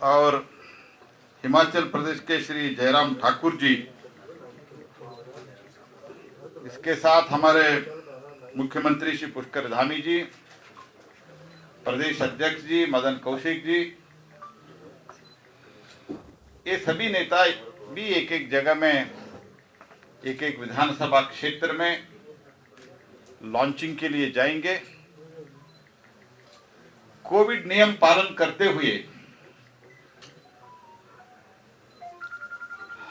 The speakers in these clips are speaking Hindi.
और हिमाचल प्रदेश के श्री जयराम ठाकुर जी, इसके साथ हमारे मुख्यमंत्री श्री पुष्कर धामी जी, प्रदेश अध्यक्ष जी मदन कौशिक जी, ये सभी नेता भी एक एक जगह में, एक एक विधानसभा क्षेत्र में लॉन्चिंग के लिए जाएंगे। कोविड नियम पालन करते हुए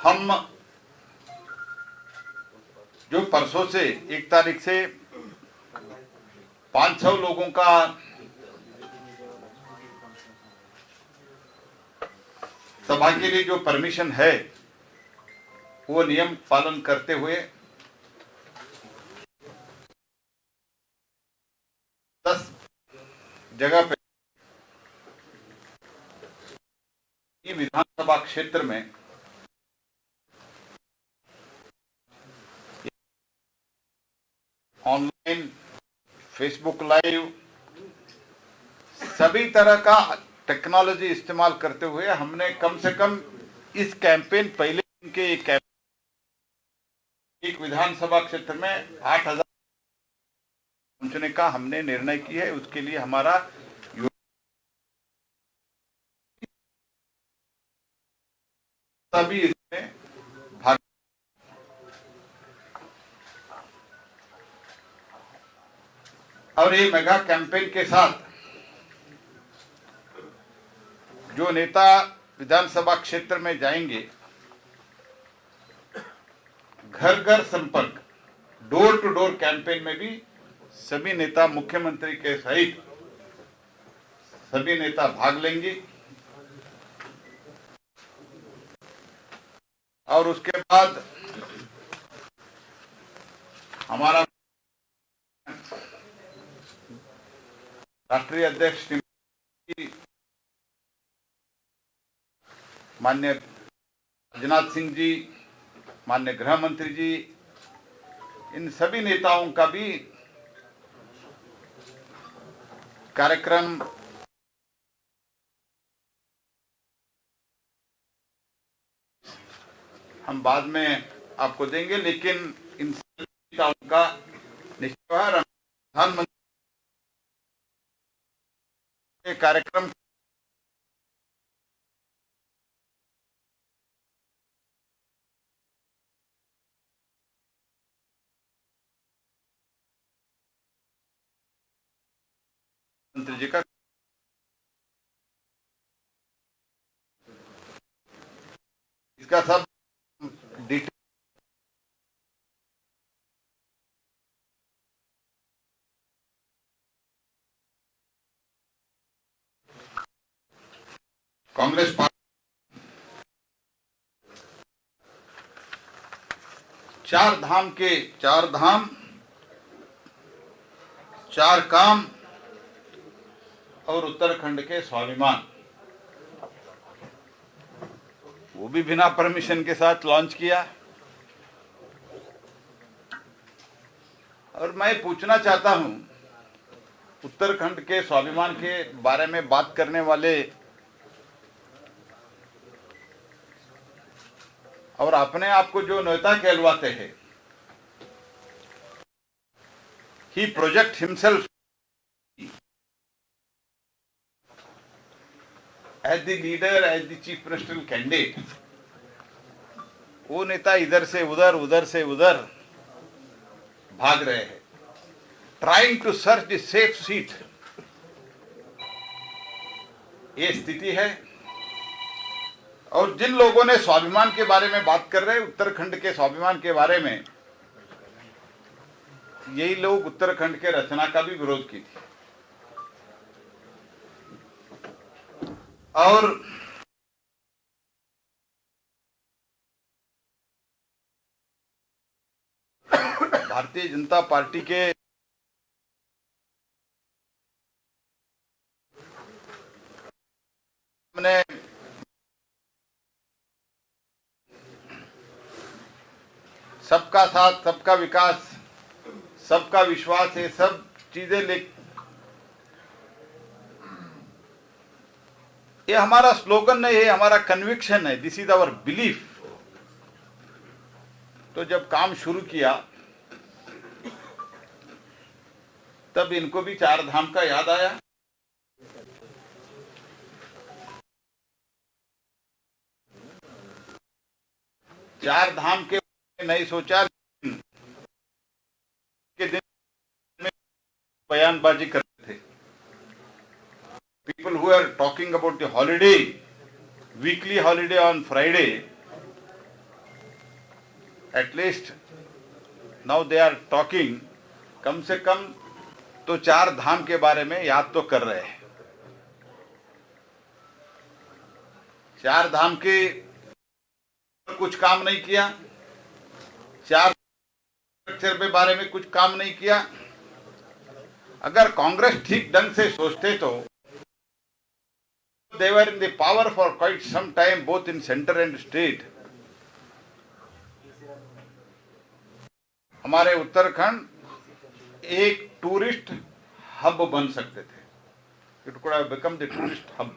हम जो परसों से 1 तारीख से 500 लोगों का सभा के लिए जो परमिशन है, वो नियम पालन करते हुए 10 जगह पे विधानसभा क्षेत्र में ऑनलाइन, फेसबुक लाइव, सभी तरह का टेक्नोलॉजी इस्तेमाल करते हुए हमने कम से कम इस कैंपेन पहले दिन के एक विधानसभा क्षेत्र में 8000 पहुंचने का हमने निर्णय किया है। उसके लिए हमारा सभी इसमें भाग, और ये मेगा कैंपेन के साथ जो नेता विधानसभा क्षेत्र में जाएंगे, घर घर संपर्क, डोर टू डोर कैंपेन में भी सभी नेता, मुख्यमंत्री के सहित सभी नेता भाग लेंगे। और उसके बाद हमारा राष्ट्रीय अध्यक्ष माननीय राजनाथ सिंह जी, माननीय गृह मंत्री जी, इन सभी नेताओं का भी कार्यक्रम हम बाद में आपको देंगे, लेकिन इन सभी नेताओं का निश्चय प्रधानमंत्री के कार्यक्रम मंत्री जी का इसका सब डिटेल कांग्रेस पार्टी 4 धाम के 4 धाम, 4 काम और उत्तराखंड के स्वाभिमान, वो भी बिना परमिशन के साथ लॉन्च किया। और मैं पूछना चाहता हूं, उत्तराखंड के स्वाभिमान के बारे में बात करने वाले और अपने आप को जो नेता कहलवाते हैं, he project himself as the leader, as the chief minister candidate, वो नेता इधर से उधर, उधर से उधर भाग रहे हैं, trying to search the safe seat. ये स्थिति है। और जिन लोगों ने स्वाभिमान के बारे में बात कर रहे हैं, उत्तराखंड के स्वाभिमान के बारे में, यही लोग उत्तराखंड के रचना का भी विरोध की थी। और भारतीय जनता पार्टी के ने सबका साथ, सबका विकास, सबका विश्वास, ये सब चीजें ये हमारा स्लोगन नहीं है, हमारा कन्विक्शन है, दिस इज आवर बिलीफ। तो जब काम शुरू किया तब इनको भी चार धाम का याद आया। चार धाम के नहीं सोचा के दिन में बयानबाजी करते थे। People who are talking about the holiday, weekly holiday on Friday, at least now they are talking, कम से कम तो चार धाम के बारे में याद तो कर रहे हैं। चार धाम के कुछ काम नहीं किया, चार स्ट्रक्चर के बारे में कुछ काम नहीं किया। अगर कांग्रेस ठीक ढंग से सोचते तो they were in the power for quite some time both in center and state। हमारे उत्तराखंड एक टूरिस्ट हब बन सकते थे। It could have become the tourist hub।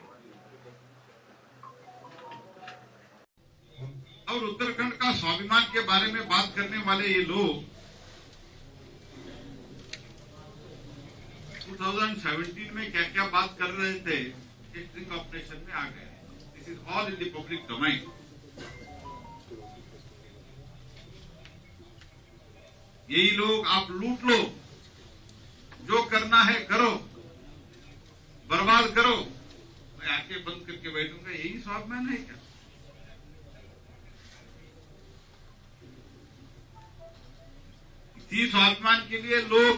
और उत्तराखंड का स्वाभिमान के बारे में बात करने वाले ये लोग 2017 में क्या क्या बात कर रहे थे, स्ट्रिंग ऑपरेशन में आ गए। This is all in the public domain. यही लोग आप लूट लो, जो करना है करो, बर्बाद करो, मैं आंखें बंद करके बैठूंगा, यही स्वाभिमान है क्या? इसी स्वाभिमान के लिए लोग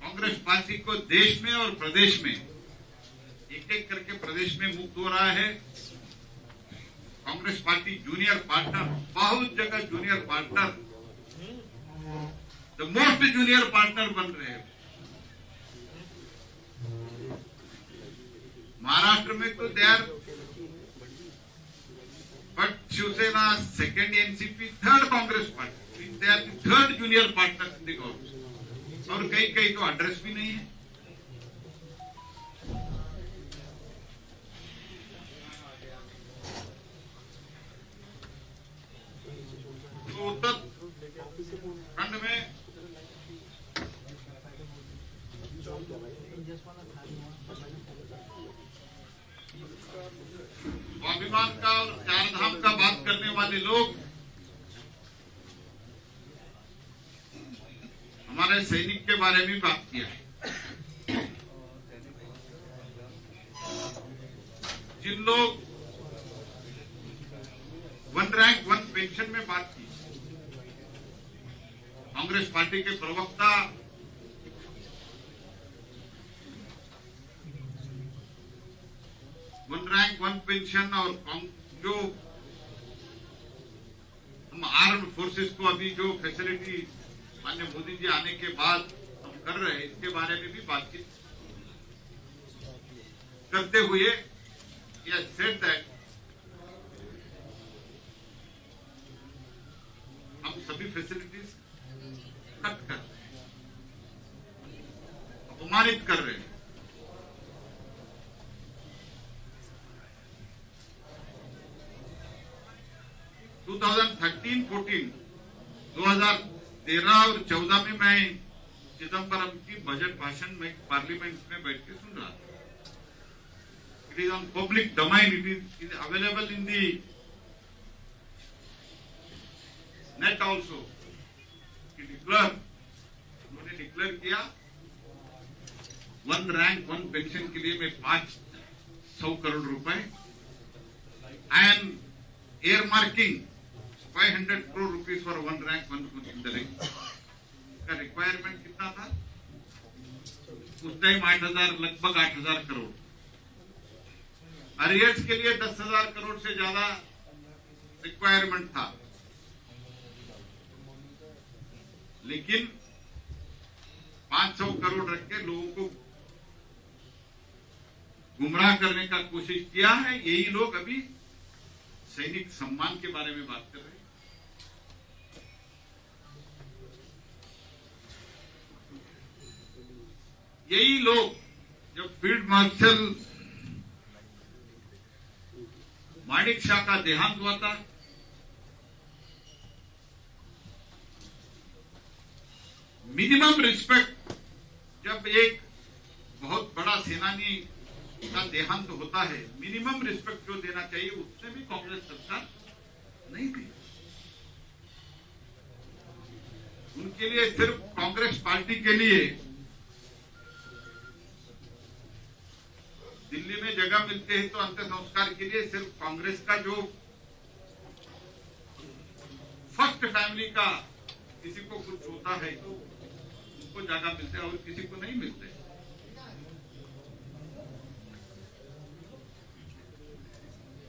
कांग्रेस पार्टी को देश में और प्रदेश में एक एक करके प्रदेश में मुक्त हो रहा है। कांग्रेस पार्टी जूनियर पार्टनर, बहुत जगह junior partner, the most junior partner बन रहे हैं। महाराष्ट्र में तो they are but Shiv Sena second, NCP third, Congress party they are the third junior partner in the government. और कई कई तो एड्रेस भी नहीं है। तो उत्तराखंड में स्वाभिमान का और चार धाम का बात करने वाले लोग हमारे सैनिक के बारे में बात किया है। जिन लोग वन रैंक वन पेंशन में बात की, कांग्रेस पार्टी के प्रवक्ता वन रैंक वन पेंशन और जो हम आर्म्ड फोर्सेस को अभी जो फैसिलिटी माननीय मोदी जी आने के बाद हम कर रहे हैं, इसके बारे में भी बातचीत करते हुए यह सेड दैट हम सभी फैसिलिटीज कट कर रहे हैं, अपमानित कर रहे हैं। टू 2013 और 14 में मैं चिदम्बरम की बजट भाषण में पार्लियामेंट में बैठ के सुन रहा था। It is on public domain, it is available in the net also. उन्होंने डिक्लेयर किया वन रैंक वन पेंशन के लिए मैं 500 करोड़ रुपए and air marking 500 crore rupees for one rank one pension का रिक्वायरमेंट कितना था उस टाइम? 8,000, लगभग 8,000 करोड़। अरियर्स के लिए 10,000 करोड़ से ज्यादा रिक्वायरमेंट था, लेकिन 500 करोड़ रख के लोगों को गुमराह करने का कोशिश किया है। यही लोग अभी सैनिक सम्मान के बारे में बात कर रहे हैं। यही लोग जब फील्ड मार्शल माणिक शाह का देहांत हुआ था। मिनिमम रिस्पेक्ट, जब एक बहुत बड़ा सेनानी का देहांत होता है, मिनिमम रिस्पेक्ट जो देना चाहिए उससे भी कांग्रेस सरकार नहीं दी। उनके लिए सिर्फ कांग्रेस पार्टी के लिए दिल्ली में जगह मिलते हैं तो अंत्य संस्कार के लिए सिर्फ कांग्रेस का जो फर्स्ट फैमिली का किसी को कुछ होता है तो उनको जगह मिलते है और किसी को नहीं मिलते।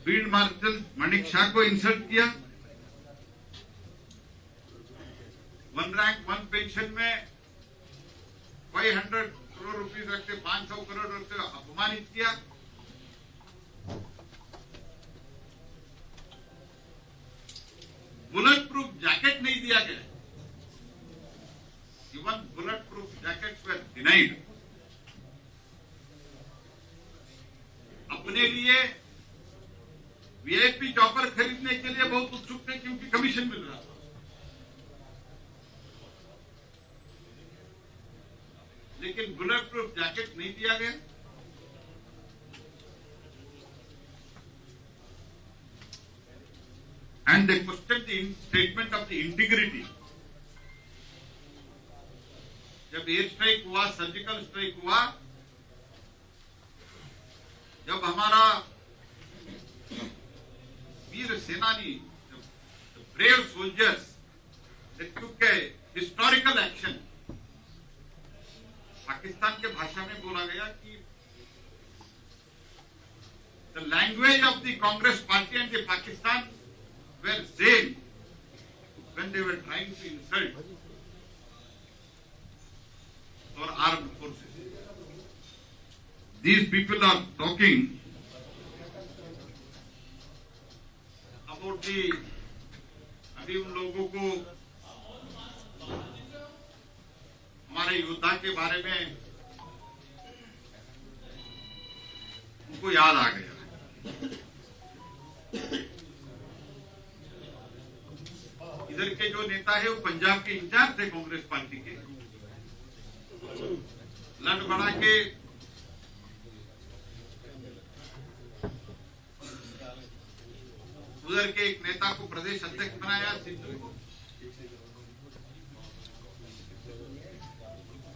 फील्ड मार्शल माणिक शाह को इंसल्ट किया। 1 रैंक 1 पेंशन में 500 करोड़ रुपीस रखते 500 करोड़ रखते अपमानित किया। बुलेट प्रूफ जैकेट नहीं दिया गया। इवन बुलेट प्रूफ जैकेट्स वर डिनाइड। अपने लिए वीआईपी चॉपर खरीदने के लिए बहुत उत्सुक थे क्योंकि कमीशन मिल रहा था, लेकिन बुलेट प्रूफ जैकेट नहीं दिया गया। And they question the statement of the integrity. जब एयर स्ट्राइक हुआ, सर्जिकल स्ट्राइक हुआ, जब हमारा वीर सेनानी, brave soldiers, they took a historical action. Pakistan के भाषा में बोला गया कि the language of the Congress party and the Pakistan were same when they were trying to insult our armed forces. These people are talking about the, अभी उन लोगों को हमारे योद्धा के बारे में उनको याद आ गया। इधर के जो नेता है वो पंजाब के इंचार्ज थे कांग्रेस पार्टी के, लड़ बढ़ा के उधर के एक नेता को प्रदेश अध्यक्ष बनाया, सिद्धू को।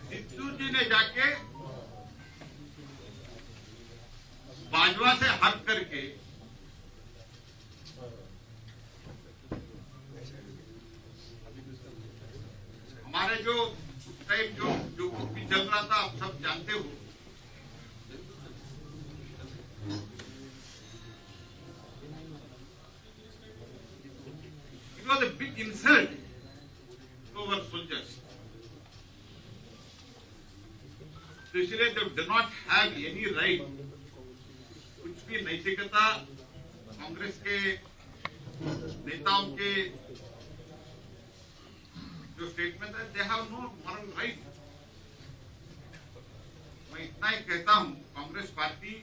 सिद्धू जी ने जाके बाजवा से हट करके हमारे जो टाइप जो कुछ भी चल रहा था आप सब जानते हो, it was a big insult to our soldiers. तो इसलिए they do not have any right, कुछ भी नैतिकता कांग्रेस के नेताओं के जो स्टेटमेंट है, they have no moral right. मैं इतना ही कहता हूं, Congress party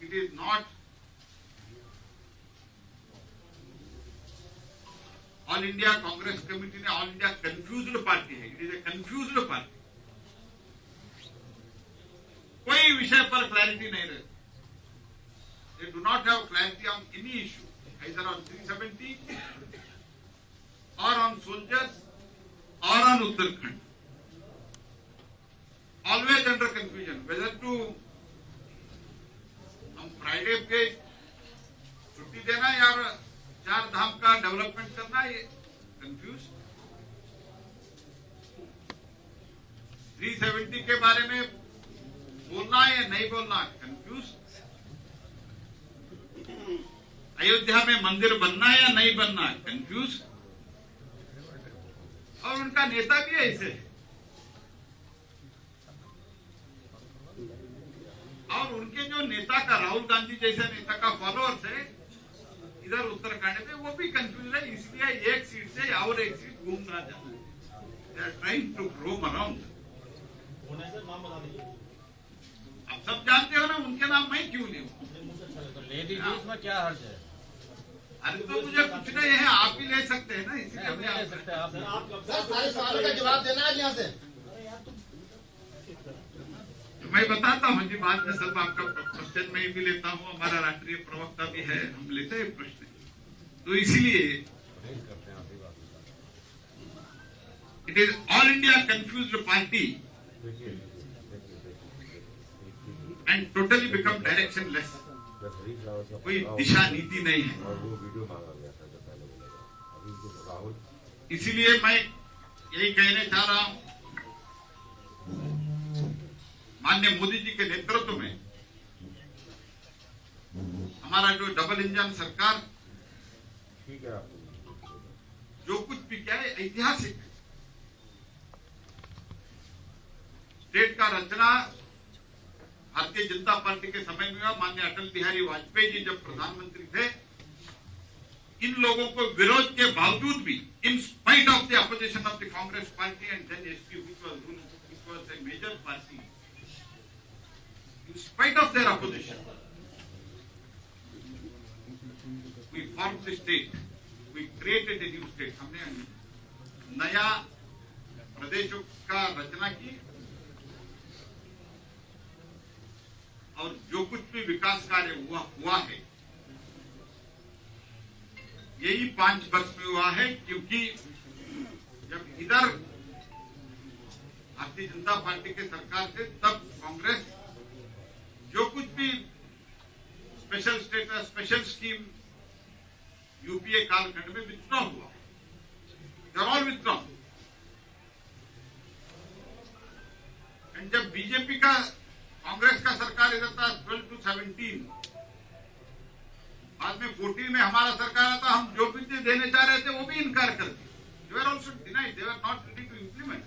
it is not all India Congress committee ने ऑल इंडिया कंफ्यूज्ड पार्टी है, it is a confused party. कोई विषय पर क्लैरिटी नहीं रहती। They do not have clarity on any issue, either on 370 or on soldiers or on Uttarakhand. Always under confusion whether to हम फ्राइडे पे छुट्टी देना या 4 धाम का डेवलपमेंट करना, ये कंफ्यूज। 370 के बारे में बोलना या नहीं बोलना, कंफ्यूज। अयोध्या में मंदिर बनना या नहीं बनना, कंफ्यूज। और उनका नेता भी ऐसे है। और उनके जो नेता का, राहुल गांधी जैसे नेता का फॉलोअर्स है इधर उत्तराखंड में, वो भी कंफ्यूज है। इसलिए एक सीट से और एक सीट घूम ना जाए, they are trying to roam around. आप सब जानते हो ना, उनके नाम मैं क्यों क्यों नहीं हुआ? तो ले दीजिए, इसमें क्या हर्ज है? अरे तो मुझे पूछना ये है, आप ही ले सकते हैं ना, नहीं, इसीलिए हम मैं नहीं ले आपसे- सकते। आप सर सारे सवालों का जवाब देना है यहाँ से। मैं बताता हूँ जी, बाद में सब आपका क्वेश्चन मैं भी लेता हूँ, हमारा राष्ट्रीय प्रवक्ता भी है, हम लेते हैं प्रश्न। तो इसीलिए it is all India confused party and totally become directionless. कोई दिशा नीति नहीं है। और वो वीडियो मांगा गया था जो पहले बोलेगा। अभी तो राहुल, इसीलिए मैं यही कहने चाह रहा हूं, माननीय मोदी जी के नेतृत्व में हमारा जो डबल इंजन सरकार ठीक है आपको जो कुछ भी क्या है ऐतिहासिक स्टेट का रचना भारतीय जनता पार्टी के समय में हुआ। माननीय अटल बिहारी वाजपेयी जी जब प्रधानमंत्री थे, इन लोगों को विरोध के बावजूद भी, in spite of the opposition of the Congress party and then SP which was a major party, in spite of their opposition we form the state, we created a new state. हमने नया प्रदेशों का रचना की और जो कुछ भी विकास कार्य हुआ है यही 5 वर्ष में हुआ है, क्योंकि जब इधर भारतीय जनता पार्टी के सरकार थे तब कांग्रेस जो कुछ भी special status, special scheme UPA कालखंड में विथड्रॉ हुआ, दे ऑल विथड्रॉ। एंड जब बीजेपी का, कांग्रेस का सरकार इधर था 12 to 17, बाद में 14 में हमारा सरकार आता, हम जो भी देने चाह रहे थे वो भी इनकार कर दिया। They were also denied, they were not ready to implement.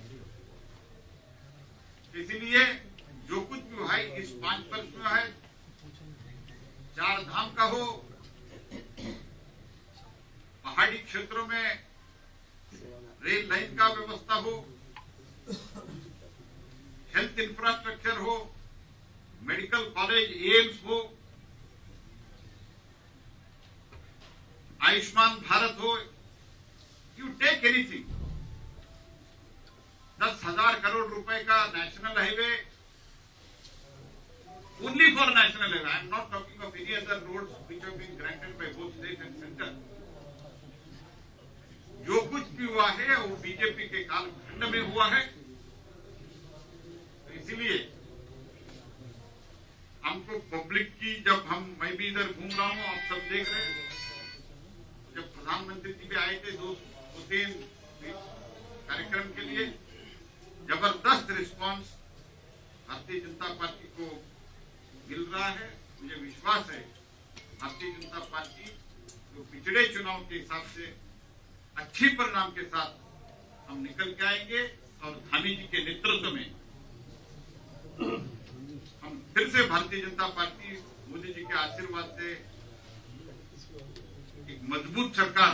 इसीलिए जो कुछ भी हुआ है इस 5 वर्ष में है, 4 धाम का हो, पहाड़ी क्षेत्रों में रेल लाइन का व्यवस्था हो, हेल्थ इंफ्रास्ट्रक्चर हो, मेडिकल कॉलेज, एम्स हो, आयुष्मान भारत हो, यू टेक एनीथिंग। 10,000 करोड़ रुपए का national highway, only for national highway, I am not talking of any other roads which have been granted by both state and centre. जो कुछ भी हुआ है वो बीजेपी के कालखंड में हुआ है। तो इसीलिए हमको पब्लिक की, जब मैं भी इधर घूम रहा हूं, आप सब देख रहे हैं, जब प्रधानमंत्री जी भी आए थे 2-3 कार्यक्रम के लिए, जबरदस्त रिस्पांस भारतीय जनता पार्टी को मिल रहा है। मुझे विश्वास है भारतीय जनता पार्टी जो पिछड़े चुनाव के हिसाब से अच्छी परिणाम के साथ हम निकल के आएंगे और धामी जी के नेतृत्व में हम फिर से भारतीय जनता पार्टी मोदी जी के आशीर्वाद से एक मजबूत सरकार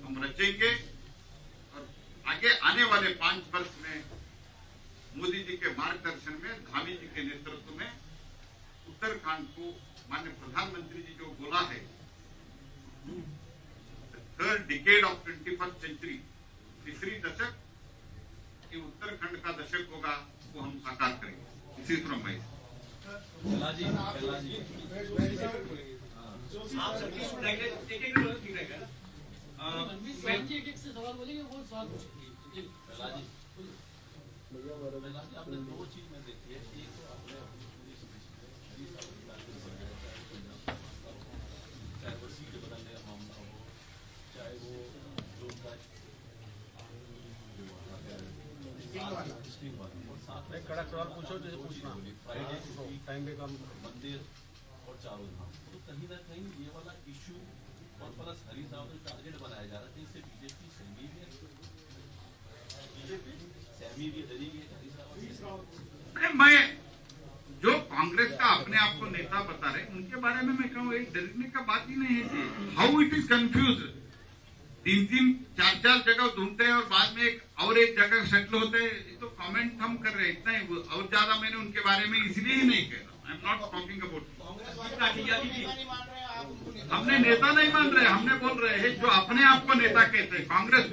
हम रचेंगे और आगे आने वाले 5 वर्ष में मोदी जी के मार्गदर्शन में, धामी जी के नेतृत्व में उत्तराखंड को, माननीय प्रधानमंत्री जी जो बोला है, third decade of 21st century, तीसरी दशक, ये उत्तराखंड का दशक होगा, वो हम साकार करेंगे। इसी तरह मैं एक से सवाल बोलेंगे, वो सवाल पूछेंगे। आपने 2 चीज में देखी है, एक तो आपने चाहे वो सीट बदलने का मामला हो, चाहे वो जो उनका एक कड़क सवाल पूछो, जैसे पूछना फ्राइडे टाइम भी कम। मंदिर और चारों धाम, तो कहीं ना कहीं ये वाला इशू और प्लस हरी साहब ने टारगेट बनाया जा रहा है, इससे बीजेपी सहमी भी डरी है हरी साहब। मैं जो कांग्रेस का अपने आप को नेता बता रहे, उनके बारे में मैं कहूँ, एक डरने का बात ही नहीं है। हाउ इट इज कंफ्यूज, 3-3, 4-4 जगह ढूंढते हैं और बाद में एक जगह सेटल होते हैं। तो कमेंट हम कर रहे हैं, इतना ही, और ज्यादा मैंने उनके बारे में इसलिए ही नहीं कह रहा। आई एम नॉट टॉकिंग अबाउट। नहीं मान रहे हैं आप उनको नेता। हमने नेता नहीं मान रहे, हमने बोल रहे हैं जो अपने आप को नेता कहते हैं। कांग्रेस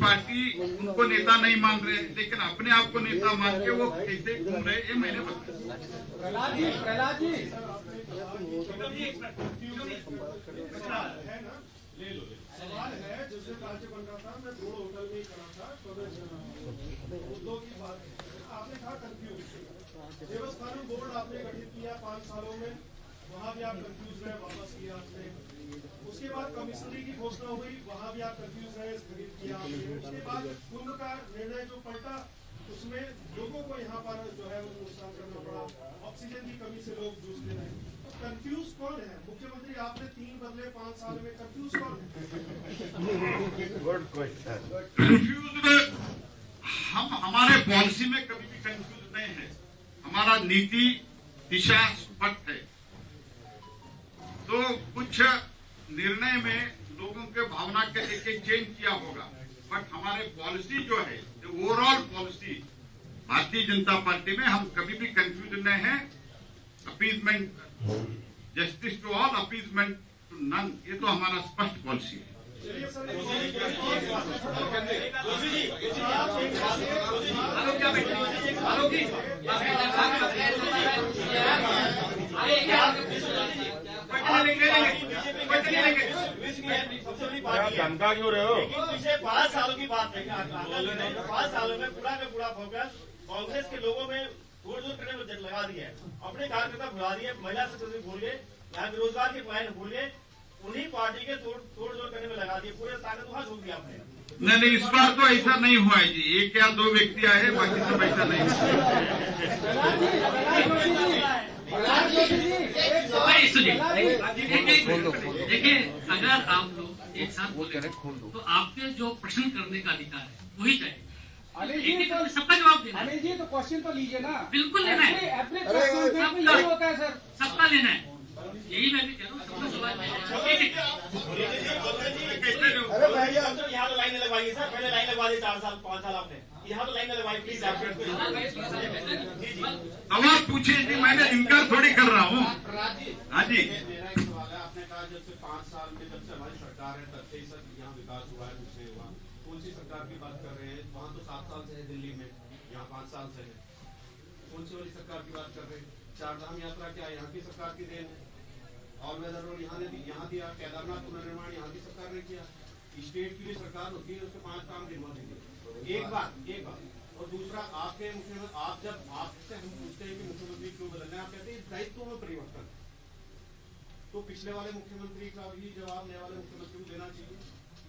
पार्टी उनको नेता नहीं मान रहे, लेकिन अपने आप को नेता मान के वो कैसे घूम रहे ये मैंने बताया। प्रहलाद जी सवाल है जैसे राज्य बन रहा था, मैं दो होटल में ही करा था, मुद्दों की बात है। आपने कहा कंफ्यूज, देवस्थानम बोर्ड आपने गठित किया 5 सालों में, वहां भी आप कंफ्यूज रहे, वापस किया आपने। उसके बाद कमिश्नरी की घोषणा हुई, वहां भी आप कंफ्यूज रहे, स्थगित किया आपने। उसके बाद कुंभ का निर्णय जो पलटा, उसमें लोगों को यहाँ पर जो है वो नुकसान करना पड़ा, ऑक्सीजन की कमी से लोग जूझते रहे। तो कंफ्यूज कौन है? मुख्यमंत्री आपने 3 बदले 5 साल में, कंफ्यूज कौन है? Good question. कंफ्यूज हम हमारे पॉलिसी में कभी भी कंफ्यूज नहीं है। हमारा नीति दिशा स्पष्ट है। तो कुछ निर्णय में लोगों के भावना के लेके चेंज किया होगा, बट हमारे पॉलिसी जो है, overall policy Bharatiya Janata party में हम कभी भी कंफ्यूज नहीं है। Appeasement, justice to all, appeasement to none, ये तो हमारा स्पष्ट पॉलिसी है। धमका क्यों रहे हो? पिछले 5 सालों की बात है, 5 सालों में पूरा का पूरा फोकस कांग्रेस के लोगों में तोड़ जोड़ करने में लगा दिया है। अपने कार्यकर्ता भुला दिए, महिला सशक्तिकरण भूल गए, यहाँ बेरोजगार के पलायन भूल गए, उन्हीं पार्टी के तोड़ जोड़ करने में लगा दिए, पूरे ताकत वहां झोंक दिया आपने। नहीं, इस बार तो ऐसा नहीं हुआ है जी। 1 या 2 व्यक्ति आए हैं, बाकी सब ऐसा नहीं देखिए, अगर आप लोग एक साथ बोले तो आपके जो प्रश्न करने का अधिकार है वही जाएगा। सबका जवाब देना है। अनिल जी तो क्वेश्चन तो लीजिए ना। बिल्कुल लेना है, अपने यही होता है सर, सबका लेना है। यही मैं भी कह रहा हूँ, सबका जवाब लेना है। अरे भैया यहाँ तो लाइन लगवाइए सर, पहले लाइन लगवा दी 4 साल 5 साल आपने, यहाँ तो लाइन लगवाई प्लीज। सवाल पूछिए जी, मैंने इनकार थोड़ी कर रहा हूँ। हाँ जी, मेरा एक सवाल है, आपने कहा जब से 5 साल में जब से हमारी सरकार है तब से ही सर यहाँ विकास हुआ है, कुछ नहीं हुआ। कौन सी सरकार की बात कर रहे हैं? वहाँ तो 7 साल से है दिल्ली में, यहाँ 5 साल से है। कौन सी वाली सरकार की बात कर रहे हैं? 4 धाम यात्रा क्या यहाँ की सरकार की देन है? ऑल वेदर रोड यहाँ दिया, केदारनाथ पुनर्निर्माण यहाँ की सरकार ने किया। स्टेट की भी सरकार होती है, उसके 5 काम गिनवा दीजिए। एक बात। और दूसरा, आपके मुख्यमंत्री, आप जब आपसे हम पूछते हैं कि मुख्यमंत्री क्यों बदलना है, आप कहते हैं दायित्व में परिवर्तन। तो पिछले वाले मुख्यमंत्री का भी जवाब नए वाले मुख्यमंत्री को देना चाहिए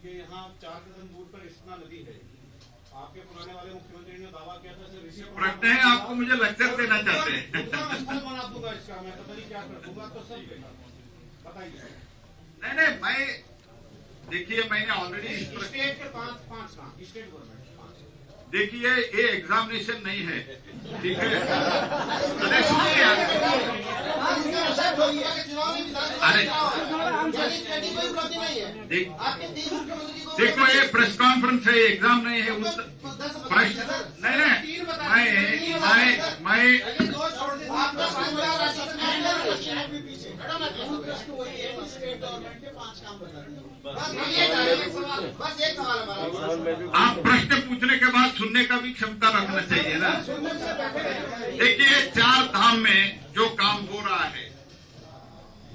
कि यहाँ 4 कदम दूर पर कृष्णा नदी है। आपके पुराने वाले मुख्यमंत्री ने दावा किया था सर ऋषि प्रश्न है, आपको मुझे लेक्चर देना चाहते हैं। स्थल बना दूंगा इसका, मैं पता नहीं क्या कर दूंगा, तो सब बताइए। नहीं, मैं देखिए, मैंने ऑलरेडी स्टेट के 5 काम, स्टेट गवर्नमेंट 5। देखिए, ये एग्जामिनेशन नहीं है, ठीक है? अरे सुनिए, अरे देखो, ये प्रेस कॉन्फ्रेंस है, एग्जाम नहीं है। प्रश्न नहीं, आप प्रश्न पूछने के बाद सुनने का भी क्षमता रखना चाहिए ना। देखिए, 4 धाम में जो काम हो रहा है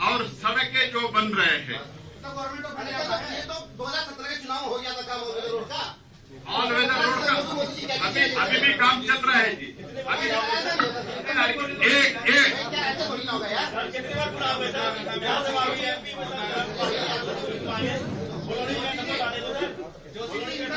और सड़कें जो बन रहे हैं, ये तो 2017 के चुनाव हो गया था काम ऑल वेदर रोड का। ऑल वेदर रोड का अभी भी काम चल रहा है जी। अभी ऐसे थोड़ी ना होगा यार। कितनी बार पूरा हो गया सर, यहाँ से मांगी है, MP में